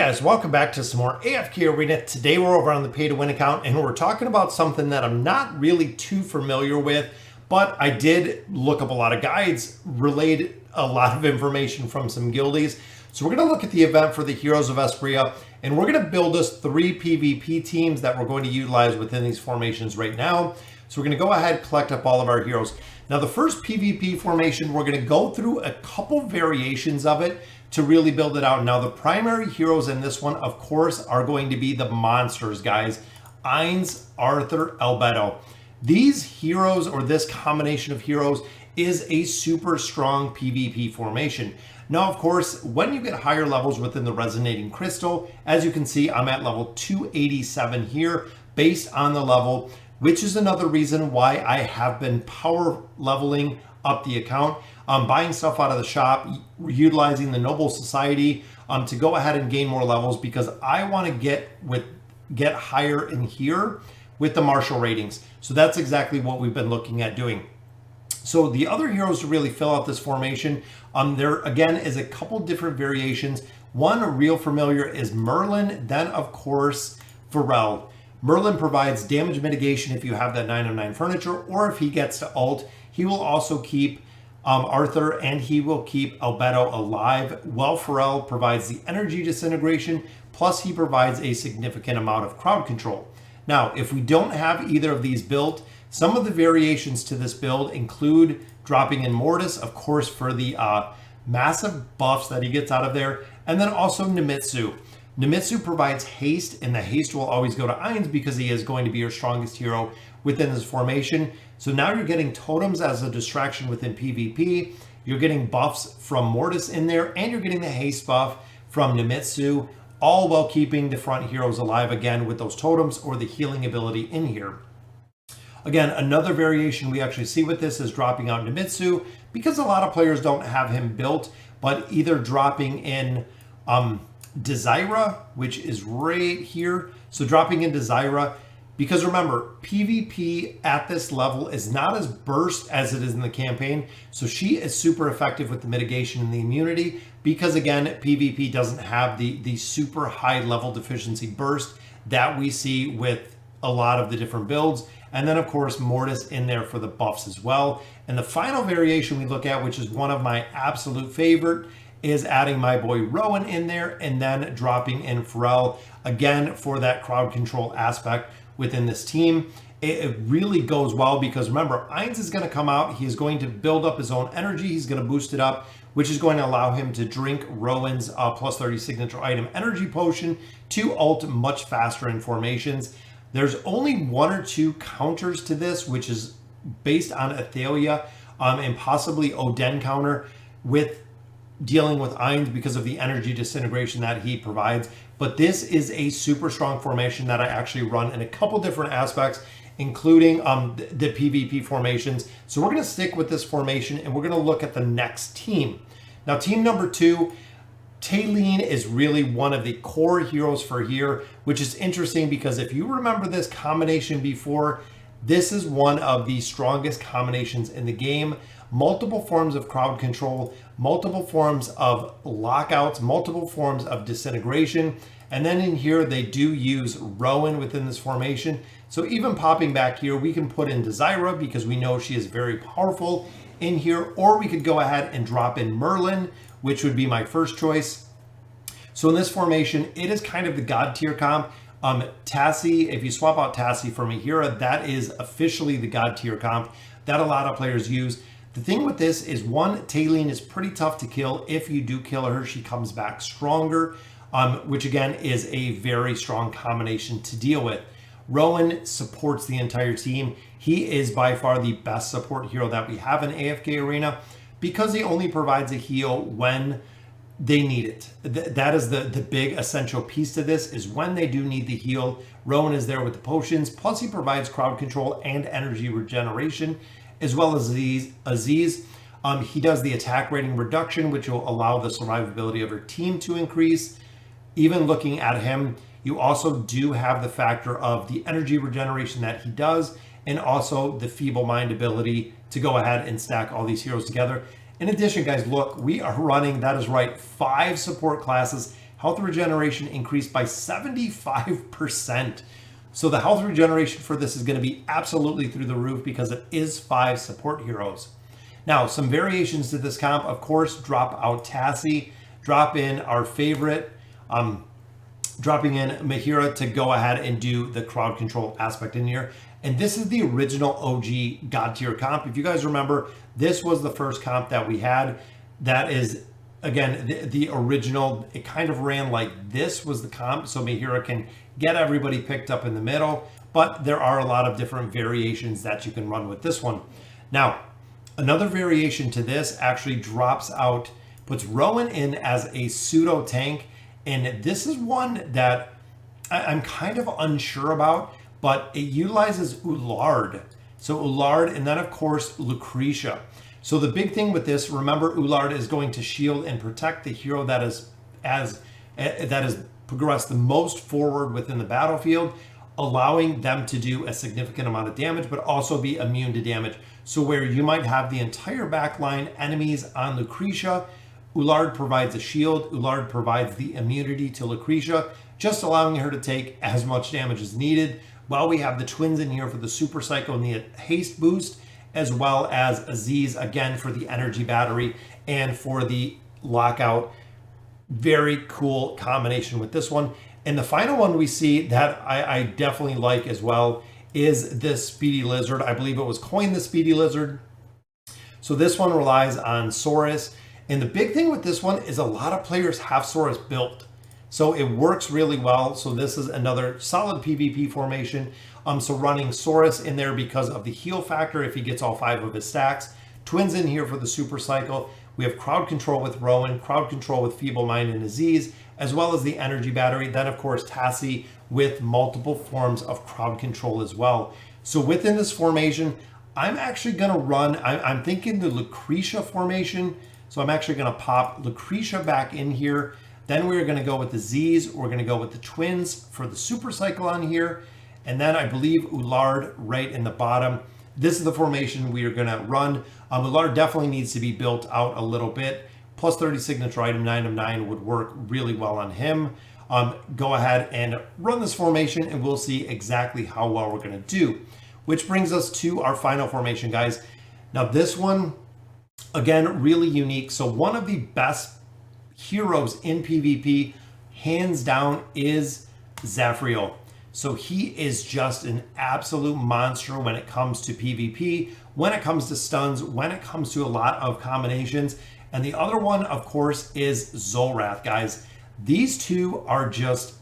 Guys, welcome back to some more AFK Arena. Today we're over on the pay to win account and we're talking about something that I'm not really too familiar with, but I did look up a lot of guides, relayed a lot of information from some guildies. So we're going to look at the event for the Heroes of Espria, and we're going to build us 3 PvP teams that we're going to utilize within these formations right now. So we're going to go ahead, collect up all of our heroes. Now the first PvP formation, we're going to go through a couple variations of it to really build it out. Now the primary heroes in this one, of course, are going to be the monsters, guys. Ainz, Arthur, Albedo. These heroes, or this combination of heroes, is a super strong PvP formation. Now, of course, when you get higher levels within the Resonating Crystal, as you can see, I'm at level 287 here based on the level, which is another reason why I have been power leveling up the account, buying stuff out of the shop, utilizing the Noble Society to go ahead and gain more levels, because I want to get higher in here with the martial ratings. So that's exactly what we've been looking at doing. So the other heroes to really fill out this formation, there again is a couple different variations. One real familiar is Merlin, then of course Pharrell. Merlin provides damage mitigation if you have that 9 of 9 furniture, or if he gets to ult, he will also keep Arthur and he will keep Albedo alive, while Pharrell provides the energy disintegration, plus he provides a significant amount of crowd control. Now, if we don't have either of these built, some of the variations to this build include dropping in Mortis, of course, for the massive buffs that he gets out of there, and then also Nemitsu. Nemitsu provides haste, and the haste will always go to Ainz because he is going to be your strongest hero within this formation. So now you're getting totems as a distraction within PvP, you're getting buffs from Mortis in there, and you're getting the haste buff from Nemitsu, all while keeping the front heroes alive again with those totems or the healing ability in here. Again, another variation we actually see with this is dropping out Nemitsu, because a lot of players don't have him built, but either dropping in Desira, which is right here. So dropping in Desira, because remember, PvP at this level is not as burst as it is in the campaign. So she is super effective with the mitigation and the immunity, because again, PvP doesn't have the super high level deficiency burst that we see with a lot of the different builds. And then of course, Mortis in there for the buffs as well. And the final variation we look at, which is one of my absolute favorite, is adding my boy Rowan in there and then dropping in Pharrell again for that crowd control aspect within this team. It really goes well, because remember, Ainz is going to come out, he is going to build up his own energy, he's going to boost it up, which is going to allow him to drink Rowan's plus 30 signature item energy potion to ult much faster in formations. There's only 1 or 2 counters to this, which is based on Athalia and possibly Oden counter with dealing with Ainz because of the energy disintegration that he provides. But this is a super strong formation that I actually run in a couple different aspects, including the PvP formations. So we're going to stick with this formation and we're going to look at the next team. Now, team number 2, Talene is really one of the core heroes for here, which is interesting because if you remember this combination before, this is one of the strongest combinations in the game. Multiple forms of crowd control, multiple forms of lockouts, multiple forms of disintegration. And then in here, they do use Rowan within this formation. So even popping back here, we can put in Desira because we know she is very powerful in here, or we could go ahead and drop in Merlin, which would be my first choice. So in this formation, it is kind of the God tier comp. Tassie, if you swap out Tassie for Mihira, that is officially the God tier comp that a lot of players use. The thing with this is, one, Talene is pretty tough to kill. If you do kill her, she comes back stronger, which again is a very strong combination to deal with. Rowan supports the entire team. He is by far the best support hero that we have in AFK Arena, because he only provides a heal when they need it. That is the big essential piece to this, is when they do need the heal, Rowan is there with the potions, plus he provides crowd control and energy regeneration, as well as Aziz. He does the attack rating reduction, which will allow the survivability of your team to increase. Even looking at him, you also do have the factor of the energy regeneration that he does, and also the feeble mind ability to go ahead and stack all these heroes together. In addition, guys, look, we are running, that is right, 5 support classes health regeneration increased by 75%. So the health regeneration for this is going to be absolutely through the roof because it is 5 support heroes. Now, some variations to this comp, of course, drop out Tassie, drop in our favorite, dropping in Mahira to go ahead and do the crowd control aspect in here. And this is the original OG God tier comp. If you guys remember, this was the first comp that we had. That is, again, the original. It kind of ran like this was the comp, so Mahira can get everybody picked up in the middle. But there are a lot of different variations that you can run with this one. Now, another variation to this actually drops out, puts Rowan in as a pseudo tank. And this is one that I'm kind of unsure about, but it utilizes Ullard. So Ullard, and then of course Lucretia. So the big thing with this, remember, Ullard is going to shield and protect the hero that is progressed the most forward within the battlefield, allowing them to do a significant amount of damage, but also be immune to damage. So where you might have the entire backline enemies on Lucretia, Ullard provides a shield. Ullard provides the immunity to Lucretia, just allowing her to take as much damage as needed. While we have the twins in here for the super cycle and the haste boost, as well as Aziz again for the energy battery and for the lockout. Very cool combination with this one. And the final one we see that I definitely like as well is this Speedy Lizard. I believe it was coined the Speedy Lizard. So this one relies on Saurus. And the big thing with this one is a lot of players have Saurus built. So it works really well. So this is another solid PvP formation. So running Saurus in there because of the heal factor if he gets all 5 of his stacks. Twins in here for the super cycle. We have crowd control with Rowan, crowd control with Feeble Mind and Aziz, as well as the energy battery. Then of course Tassie with multiple forms of crowd control as well. So within this formation, I'm actually going to run, I'm thinking the Lucretia formation. So I'm actually going to pop Lucretia back in here. Then we're going to go with the Z's. We're going to go with the twins for the super cycle on here. And then I believe Ullard right in the bottom. This is the formation we are going to run. Ullard definitely needs to be built out a little bit. Plus 30 signature item, 9 of 9 would work really well on him. Go ahead and run this formation and we'll see exactly how well we're going to do. Which brings us to our final formation, guys. Now this one, again, really unique. So one of the best heroes in PvP, hands down, is Zafriel. So he is just an absolute monster when it comes to PvP, when it comes to stuns, when it comes to a lot of combinations. And the other one, of course, is Zul'Rath, guys. These two are just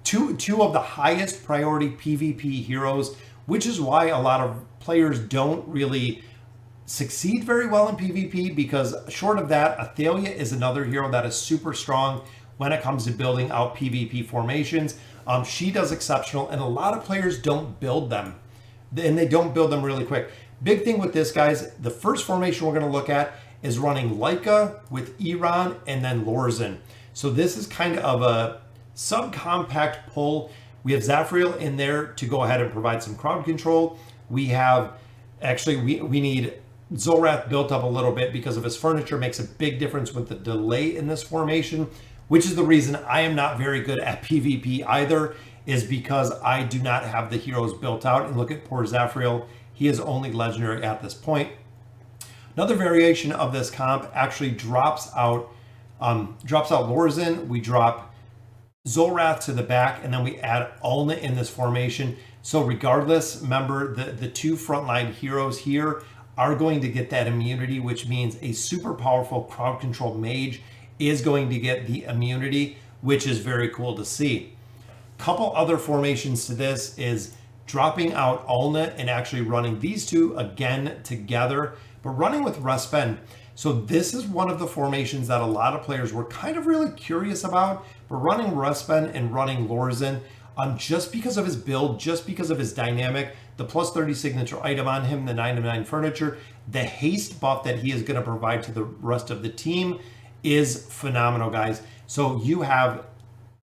two of the highest priority PvP heroes, which is why a lot of players don't really succeed very well in PvP, because short of that, Athalia is another hero that is super strong when it comes to building out PvP formations. She does exceptional, and a lot of players don't build them, and they don't build them really quick. Big thing with this, guys, the first formation we're going to look at is running Leica with Iran and then Lorzen. So this is kind of a subcompact pull. We have Zafriel in there to go ahead and provide some crowd control. We have, actually, we need Zul'Rath built up a little bit because of his furniture. Makes a big difference with the delay in this formation, which is the reason I am not very good at PvP either, is because I do not have the heroes built out. And look at poor Zafriel. He is only legendary at this point. Another variation of this comp actually drops out Lorzen. We drop Zul'Rath to the back, and then we add Ulna in this formation. So regardless, remember the two frontline heroes here are going to get that immunity, which means a super powerful crowd control mage is going to get the immunity, which is very cool to see. Couple other formations to this is dropping out Ulna and actually running these two again together, but running with Respen. So this is one of the formations that a lot of players were kind of really curious about, but running Respen and running Lorzen, just because of his build, just because of his dynamic, the plus 30 signature item on him, the 9 of 9 furniture, the haste buff that he is going to provide to the rest of the team is phenomenal, guys. So you have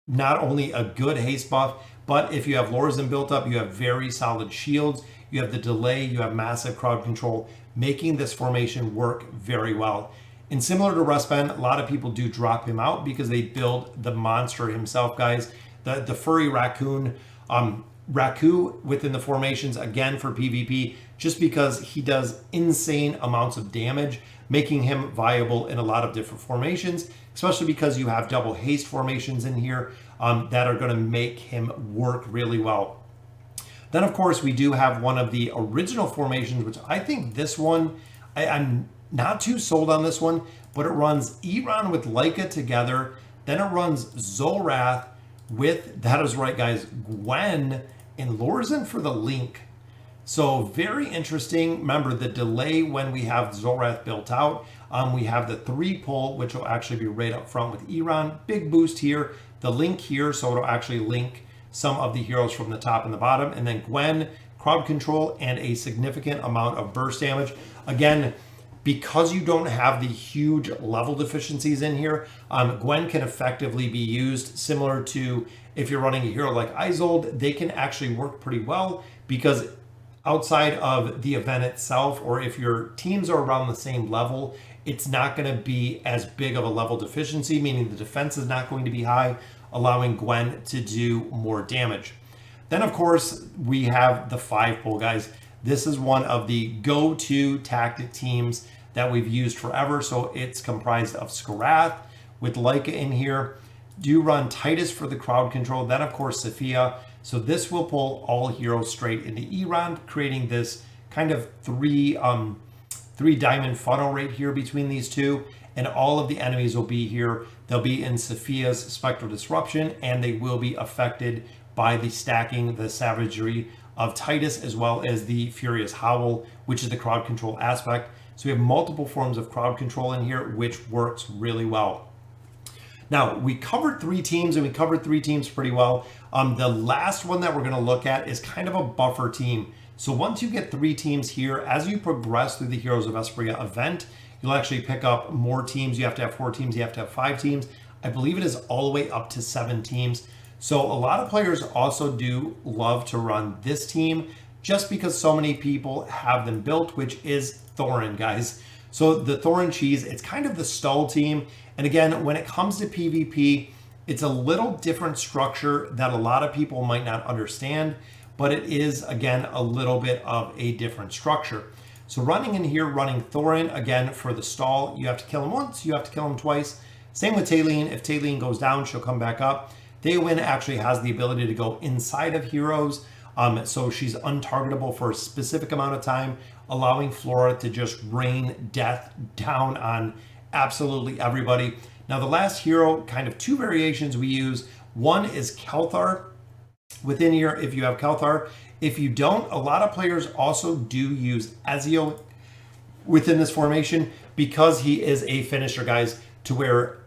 not only a good haste buff, but if you have Lorzen built up, you have very solid shields, you have the delay, you have massive crowd control, making this formation work very well. And similar to Ruspen, a lot of people do drop him out because they build the monster himself, guys. The furry raccoon, Raku within the formations, again for PvP, just because he does insane amounts of damage, making him viable in a lot of different formations, especially because you have double haste formations in here that are going to make him work really well. Then, of course, we do have one of the original formations, which I think this one, I'm not too sold on this one, but it runs Iran with Leica together. Then it runs Zolrath with, that is right, guys, Gwen and Lorzen for the Link. So very interesting. Remember the delay when we have Zolrath built out. We have the 3 pull, which will actually be right up front with Iran. Big boost here. The Link here, so it'll actually link some of the heroes from the top and the bottom. And then Gwen, crowd control, and a significant amount of burst damage. Again, because you don't have the huge level deficiencies in here, Gwen can effectively be used similar to if you're running a hero like Isolde. They can actually work pretty well because outside of the event itself, or if your teams are around the same level, it's not going to be as big of a level deficiency, meaning the defense is not going to be high, allowing Gwen to do more damage. Then, of course, we have the 5 pull, guys. This is one of the go-to tactic teams that we've used forever. So it's comprised of Skarath with Leica in here. Do run Titus for the crowd control. Then, of course, Sophia. So this will pull all heroes straight into Iran, creating this kind of three diamond funnel right here between these two. And all of the enemies will be here. They'll be in Sophia's Spectral Disruption, and they will be affected by the stacking, the savagery of Titus, as well as the Furious Howl, which is the crowd control aspect. So we have multiple forms of crowd control in here, which works really well. Now, we covered 3 teams, and we covered 3 teams pretty well. The last one that we're going to look at is kind of a buffer team. So once you get 3 teams here, as you progress through the Heroes of Vesperia event, you'll actually pick up more teams. You have to have 4 teams. You have to have 5 teams. I believe it is all the way up to 7 teams. So a lot of players also do love to run this team just because so many people have them built, which is Thorin, guys. So the Thorin cheese, it's kind of the stall team. And again, when it comes to PvP, it's a little different structure that a lot of people might not understand, but it is, again, a little bit of a different structure. So running in here, running Thorin, again, for the stall, you have to kill him once, you have to kill him twice. Same with Talene. If Talene goes down, she'll come back up. Daewin actually has the ability to go inside of heroes, so she's untargetable for a specific amount of time, allowing Flora to just rain death down on absolutely everybody. Now, the last hero, kind of 2 variations we use. One is Kelthar. Within here, if you have Kelthar. If you don't, a lot of players also do use Ezio within this formation because he is a finisher, guys, to where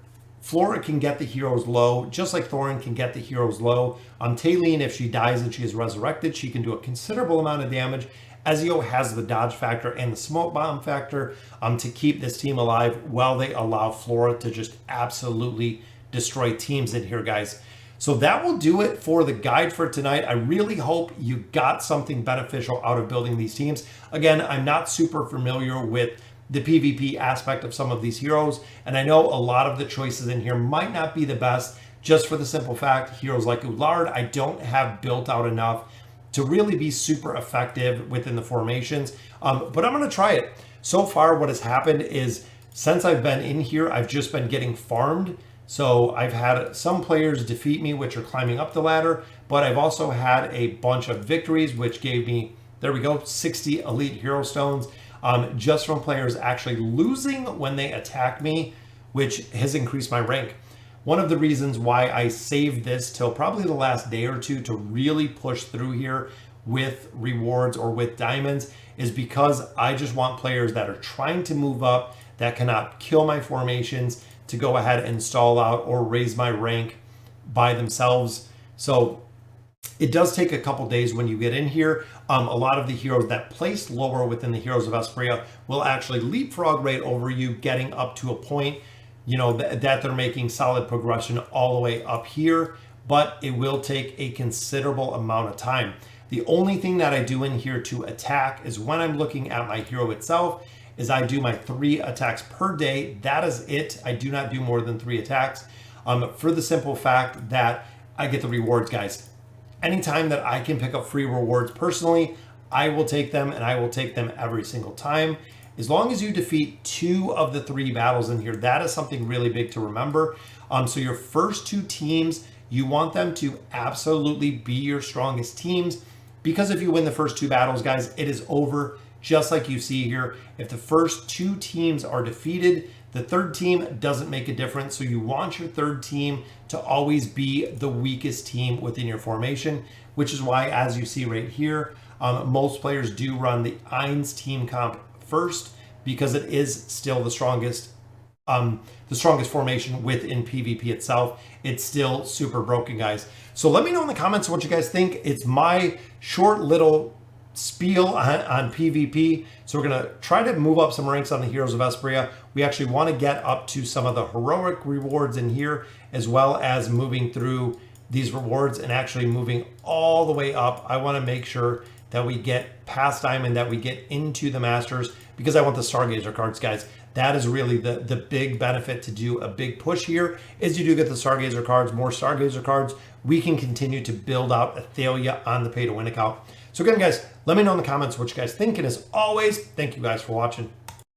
Flora can get the heroes low, just like Thorin can get the heroes low. Talene, if she dies and she is resurrected, she can do a considerable amount of damage. Ezio has the dodge factor and the smoke bomb factor to keep this team alive while they allow Flora to just absolutely destroy teams in here, guys. So that will do it for the guide for tonight. I really hope you got something beneficial out of building these teams. Again, I'm not super familiar with the PvP aspect of some of these heroes, and I know a lot of the choices in here might not be the best, just for the simple fact, heroes like Ullard, I don't have built out enough to really be super effective within the formations, but I'm going to try it. So far, what has happened is, since I've been in here, I've just been getting farmed. So I've had some players defeat me, which are climbing up the ladder, but I've also had a bunch of victories, which gave me, there we go, 60 elite hero stones, just from players actually losing when they attack me, which has increased my rank. One of the reasons why I saved this till probably the last day or 2 to really push through here with rewards or with diamonds is because I just want players that are trying to move up, that cannot kill my formations, to go ahead and stall out or raise my rank by themselves. So it does take a couple days when you get in here. A lot of the heroes that place lower within the Heroes of Vesperia will actually leapfrog right over you, getting up to a point, you know, that they're making solid progression all the way up here, but it will take a considerable amount of time. The only thing that I do in here to attack is when I'm looking at my hero itself, is I do my 3 attacks per day. That is it. I do not do more than 3 attacks for the simple fact that I get the rewards, guys. Anytime that I can pick up free rewards personally, I will take them, and I will take them every single time. As long as you defeat 2 of the 3 battles in here, that is something really big to remember. So your first 2 teams, you want them to absolutely be your strongest teams, because if you win the first 2 battles, guys, it is over. Just like you see here, if the first 2 teams are defeated, the third team doesn't make a difference. So you want your third team to always be the weakest team within your formation, which is why, as you see right here, most players do run the Ainz team comp first, because it is still the strongest formation within PvP itself. It's still super broken, guys. So let me know in the comments what you guys think. It's my short little spiel on PvP. So we're gonna try to move up some ranks on the Heroes of Espria. We actually want to get up to some of the heroic rewards in here, as well as moving through these rewards and actually moving all the way up. I want to make sure that we get past Diamond, that we get into the Masters, because I want the Stargazer cards, guys. That is really the big benefit to do a big push here, is you do get the Stargazer cards, more Stargazer cards. We can continue to build out Athalia on the pay to win account. So again, guys, let me know in the comments what you guys think. And as always, thank you guys for watching.